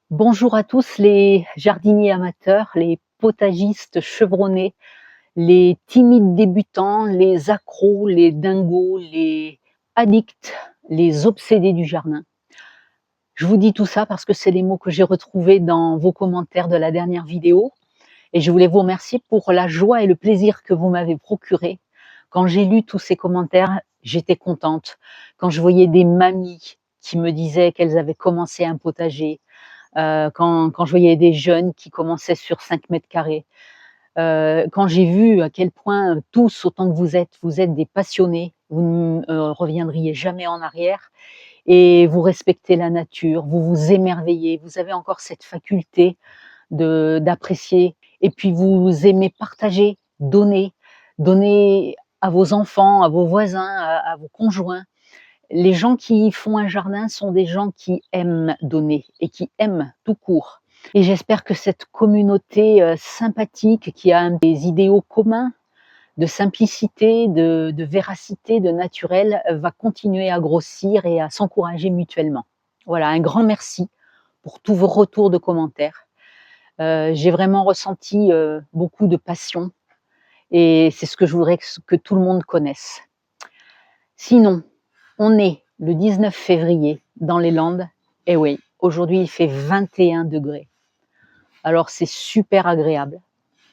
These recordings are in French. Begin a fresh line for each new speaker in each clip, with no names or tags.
Bonjour à tous les jardiniers amateurs, les potagistes chevronnés, les timides débutants, les accros, les dingos, les addicts, les obsédés du jardin. Je vous dis tout ça parce que c'est les mots que j'ai retrouvés dans vos commentaires de la dernière vidéo et je voulais vous remercier pour la joie et le plaisir que vous m'avez procuré. Quand j'ai lu tous ces commentaires, j'étais contente. Quand je voyais des mamies qui me disaient qu'elles avaient commencé un potager, quand je voyais des jeunes qui commençaient sur 5 mètres carrés, quand j'ai vu à quel point tous, autant que vous êtes des passionnés, vous ne reviendriez jamais en arrière et vous respectez la nature, vous vous émerveillez, vous avez encore cette faculté d'apprécier et puis vous aimez partager, donner à vos enfants, à vos voisins, à vos conjoints. Les gens qui font un jardin sont des gens qui aiment donner et qui aiment tout court. Et j'espère que cette communauté sympathique qui a des idéaux communs de simplicité, de véracité, de naturel va continuer à grossir et à s'encourager mutuellement. Voilà, un grand merci pour tous vos retours de commentaires. J'ai vraiment ressenti beaucoup de passion et c'est ce que je voudrais que tout le monde connaisse. Sinon, on est le 19 février dans les Landes. Et oui, aujourd'hui il fait 21 degrés. Alors c'est super agréable.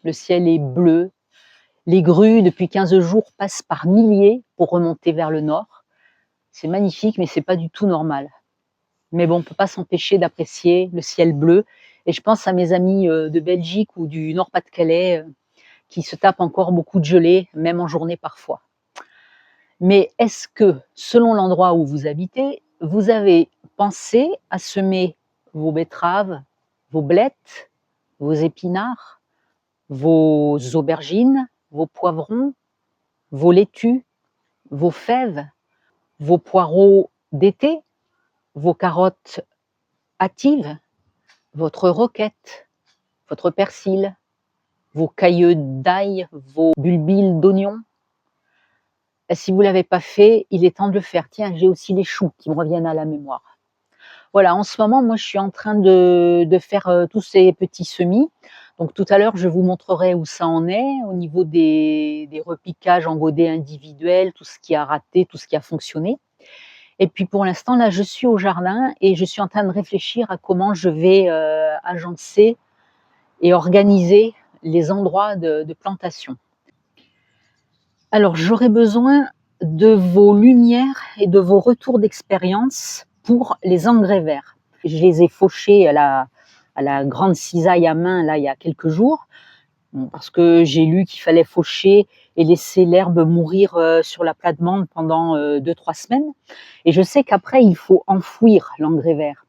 Le ciel est bleu. Les grues, depuis 15 jours, passent par milliers pour remonter vers le nord. C'est magnifique, mais c'est pas du tout normal. Mais bon, on ne peut pas s'empêcher d'apprécier le ciel bleu. Et je pense à mes amis de Belgique ou du Nord-Pas-de-Calais qui se tapent encore beaucoup de gelée, même en journée parfois. Mais est-ce que, selon l'endroit où vous habitez, vous avez pensé à semer vos betteraves, vos blettes, vos épinards, vos aubergines, vos poivrons, vos laitues, vos fèves, vos poireaux d'été, vos carottes hâtives, votre roquette, votre persil, vos cailleux d'ail, vos bulbilles d'oignons? Si vous ne l'avez pas fait, il est temps de le faire. Tiens, j'ai aussi les choux qui me reviennent à la mémoire. Voilà, en ce moment, moi, je suis en train de faire tous ces petits semis. Donc, tout à l'heure, je vous montrerai où ça en est au niveau des repiquages en godets individuels, tout ce qui a raté, tout ce qui a fonctionné. Et puis, pour l'instant, là, je suis au jardin et je suis en train de réfléchir à comment je vais agencer et organiser les endroits de plantation. Alors, j'aurais besoin de vos lumières et de vos retours d'expérience pour les engrais verts. Je les ai fauchés à la grande cisaille à main là, il y a quelques jours, parce que j'ai lu qu'il fallait faucher et laisser l'herbe mourir sur la plate-bande pendant 2-3 semaines. Et je sais qu'après, il faut enfouir l'engrais vert.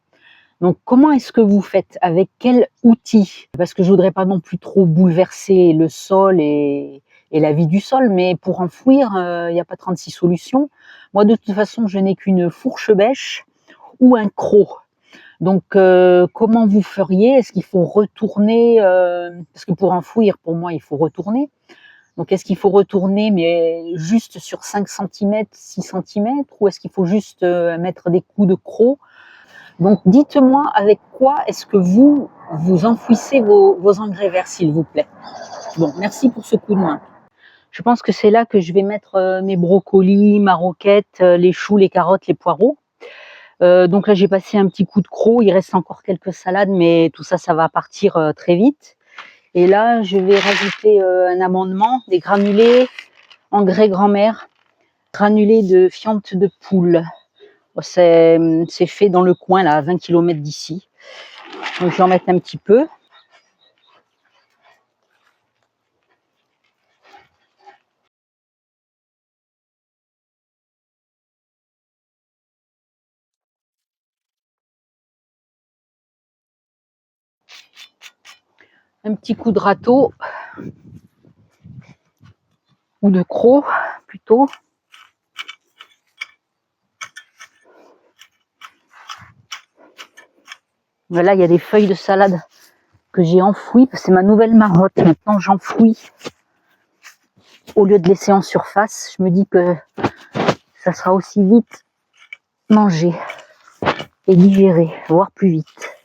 Donc, comment est-ce que vous faites? Avec quel outil? Parce que je ne voudrais pas non plus trop bouleverser le sol et la vie du sol, mais pour enfouir, il n'y a pas 36 solutions. Moi, de toute façon, je n'ai qu'une fourche bêche ou un croc. Donc, comment vous feriez? Est-ce qu'il faut retourner parce que pour enfouir, pour moi, il faut retourner. Donc, est-ce qu'il faut retourner, mais juste sur 5 cm, 6 cm, ou est-ce qu'il faut juste mettre des coups de croc? Donc, dites-moi avec quoi est-ce que vous enfouissez vos engrais verts, s'il vous plaît. Bon, merci pour ce coup de main. Je pense que c'est là que je vais mettre mes brocolis, ma roquette, les choux, les carottes, les poireaux. Donc là, j'ai passé un petit coup de croc. Il reste encore quelques salades, mais tout ça, ça va partir très vite. Et là, je vais rajouter un amendement, des granulés engrais grand-mère, granulés de fiente de poule. C'est fait dans le coin, là, à 20 km d'ici. Donc, je vais en mettre un petit peu. Un petit coup de râteau, ou de croc, plutôt. Là, il y a des feuilles de salade que j'ai enfouies. C'est ma nouvelle marotte. Maintenant, j'enfouis. Au lieu de laisser en surface, je me dis que ça sera aussi vite mangé et digéré, voire plus vite.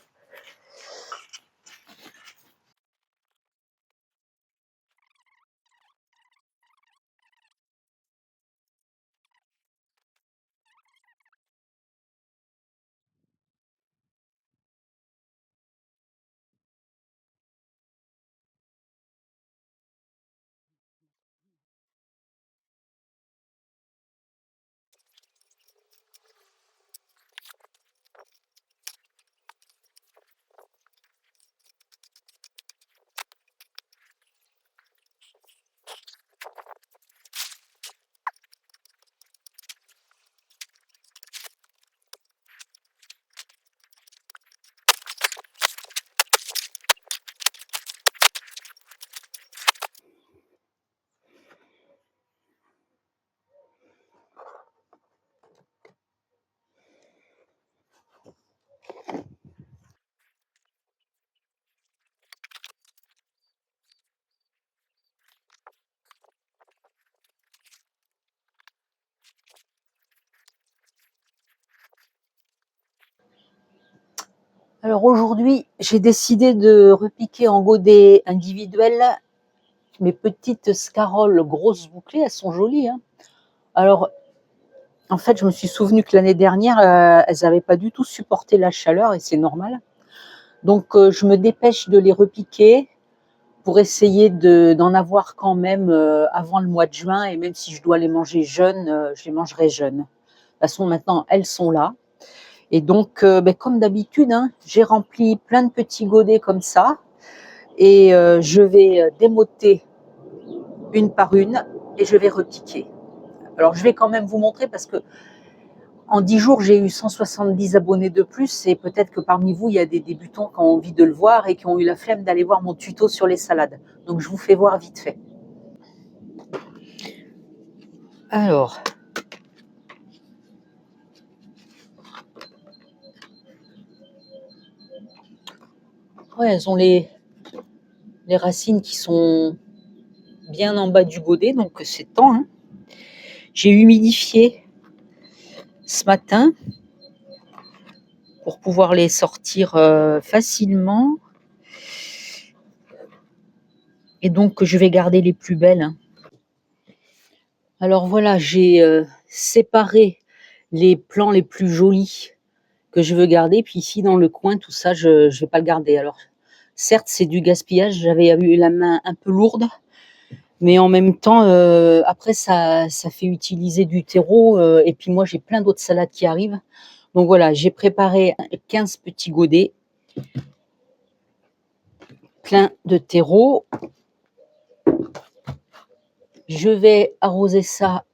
Alors aujourd'hui, j'ai décidé de repiquer en godet individuel mes petites scaroles grosses bouclées. Elles sont jolies, hein. Alors, en fait, je me suis souvenu que l'année dernière, elles n'avaient pas du tout supporté la chaleur et c'est normal. Donc, je me dépêche de les repiquer pour essayer d'en avoir quand même avant le mois de juin. Et même si je dois les manger jeunes, je les mangerai jeunes. De toute façon, maintenant, elles sont là. Et donc, comme d'habitude, hein, j'ai rempli plein de petits godets comme ça. Et je vais démoter une par une et je vais repiquer. Alors, je vais quand même vous montrer parce que en 10 jours, j'ai eu 170 abonnés de plus et peut-être que parmi vous, il y a des débutants qui ont envie de le voir et qui ont eu la flemme d'aller voir mon tuto sur les salades. Donc, je vous fais voir vite fait. Alors, ouais, elles ont les racines qui sont bien en bas du godet, donc c'est temps, hein. J'ai humidifié ce matin pour pouvoir les sortir facilement. Et donc, je vais garder les plus belles, hein. Alors voilà, j'ai séparé les plants les plus jolis que je veux garder. Puis ici, dans le coin, tout ça, je ne vais pas le garder. Alors, certes, c'est du gaspillage. J'avais eu la main un peu lourde. Mais en même temps, après, ça fait utiliser du terreau. Et puis moi, j'ai plein d'autres salades qui arrivent. Donc voilà, j'ai préparé 15 petits godets pleins de terreau. Je vais arroser ça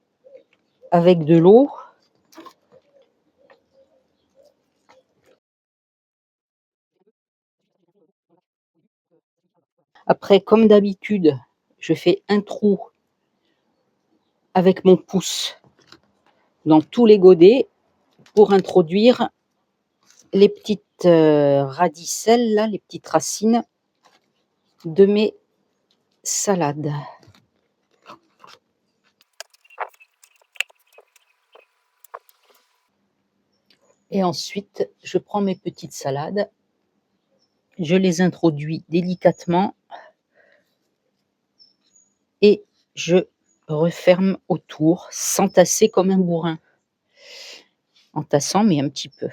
avec de l'eau. Après, comme d'habitude, je fais un trou avec mon pouce dans tous les godets pour introduire les petites radicelles, là, les petites racines de mes salades. Et ensuite, je prends mes petites salades, je les introduis délicatement et je referme autour sans tasser comme un bourrin. En tassant, mais un petit peu.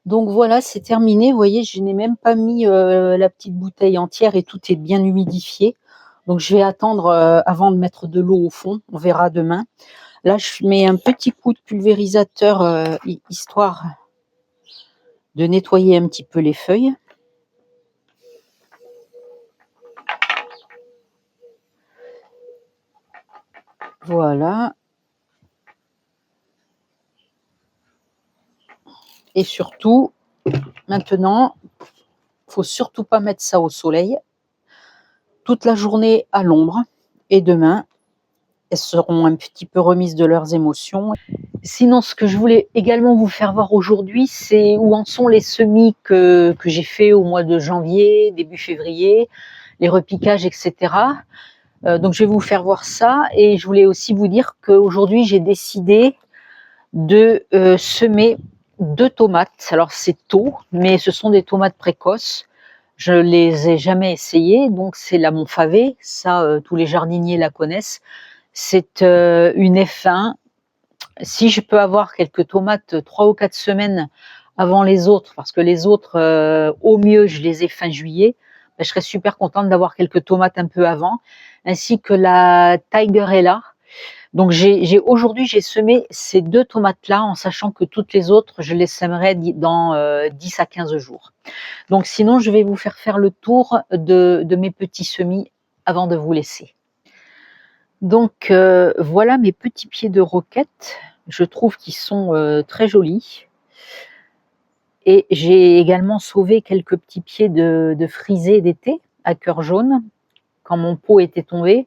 Donc voilà, c'est terminé. Vous voyez, je n'ai même pas mis la petite bouteille entière et tout est bien humidifié. Donc je vais attendre avant de mettre de l'eau au fond. On verra demain. Là, je mets un petit coup de pulvérisateur histoire de nettoyer un petit peu les feuilles. Voilà. Et surtout, maintenant, il ne faut surtout pas mettre ça au soleil. Toute la journée à l'ombre. Et demain, elles seront un petit peu remises de leurs émotions. Sinon, ce que je voulais également vous faire voir aujourd'hui, c'est où en sont les semis que j'ai fait au mois de janvier, début février, les repiquages, etc. Donc, je vais vous faire voir ça. Et je voulais aussi vous dire qu'aujourd'hui, j'ai décidé de semer 2 tomates. Alors, c'est tôt, mais ce sont des tomates précoces. Je ne les ai jamais essayées. Donc, c'est la Montfavet. Ça, tous les jardiniers la connaissent. C'est une F1. Si je peux avoir quelques tomates 3 ou 4 semaines avant les autres, parce que les autres, au mieux, je les ai fin juillet, ben, je serais super contente d'avoir quelques tomates un peu avant, ainsi que la Tigerella. Donc aujourd'hui, j'ai semé ces 2 tomates-là en sachant que toutes les autres, je les sèmerai dans 10 à 15 jours. Donc sinon, je vais vous faire le tour de mes petits semis avant de vous laisser. Donc voilà mes petits pieds de roquette. Je trouve qu'ils sont très jolis. Et j'ai également sauvé quelques petits pieds de frisée d'été à cœur jaune. Quand mon pot était tombé,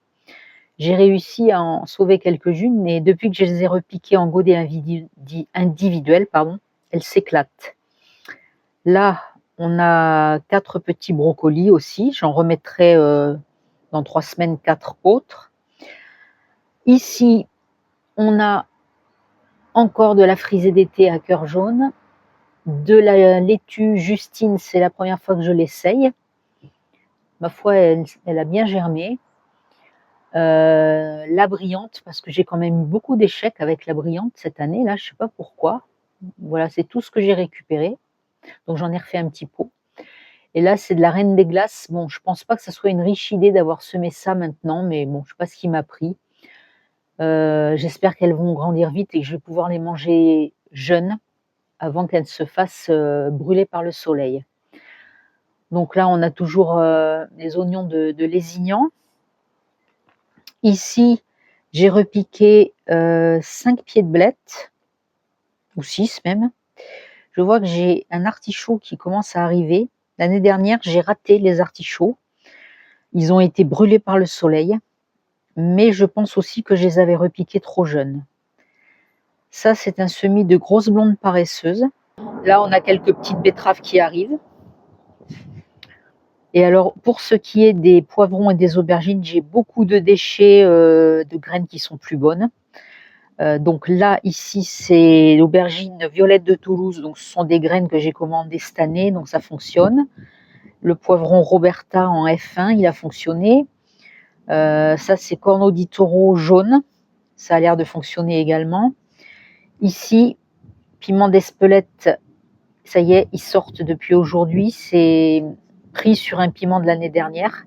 j'ai réussi à en sauver quelques-unes. Et depuis que je les ai repiquées en godet individuel, elles s'éclatent. Là, on a 4 petits brocolis aussi. J'en remettrai dans 3 semaines 4 autres. Ici, on a encore de la frisée d'été à cœur jaune, de la laitue Justine, c'est la première fois que je l'essaye. Ma foi, elle a bien germé. La brillante, parce que j'ai quand même eu beaucoup d'échecs avec la brillante cette année, là, je sais pas pourquoi. Voilà, c'est tout ce que j'ai récupéré. Donc j'en ai refait un petit pot. Et là, c'est de la reine des glaces. Bon, je pense pas que ça soit une riche idée d'avoir semé ça maintenant, mais bon, je sais pas ce qui m'a pris. J'espère qu'elles vont grandir vite et que je vais pouvoir les manger jeunes avant qu'elles se fassent brûler par le soleil. Donc là, on a toujours les oignons de Lézignan. Ici, j'ai repiqué 5 pieds de blettes, ou 6 même. Je vois que j'ai un artichaut qui commence à arriver. L'année dernière, j'ai raté les artichauts. Ils ont été brûlés par le soleil, mais je pense aussi que je les avais repiqués trop jeunes. Ça, c'est un semis de grosses blondes paresseuses. Là, on a quelques petites betteraves qui arrivent. Et alors, pour ce qui est des poivrons et des aubergines, j'ai beaucoup de déchets de graines qui sont plus bonnes. Donc là, ici, c'est l'aubergine violette de Toulouse. Donc, ce sont des graines que j'ai commandées cette année, donc ça fonctionne. Le poivron Roberta en F1, il a fonctionné. Ça, c'est Corno di Toro jaune. Ça a l'air de fonctionner également. Ici, piment d'Espelette, ça y est, ils sortent depuis aujourd'hui. C'est pris sur un piment de l'année dernière.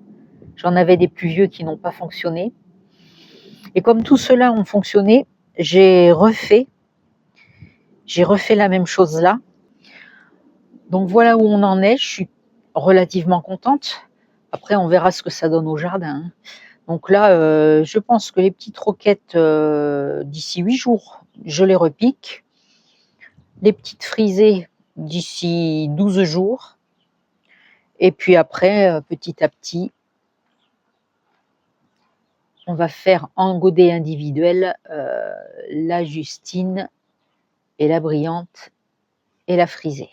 J'en avais des plus vieux qui n'ont pas fonctionné. Et comme tout cela ont fonctionné, j'ai refait la même chose là. Donc voilà où on en est. Je suis relativement contente. Après, on verra ce que ça donne au jardin. Donc là, je pense que les petites roquettes, d'ici 8 jours, je les repique. Les petites frisées, d'ici 12 jours. Et puis après, petit à petit, on va faire en godet individuel la Justine et la brillante et la frisée.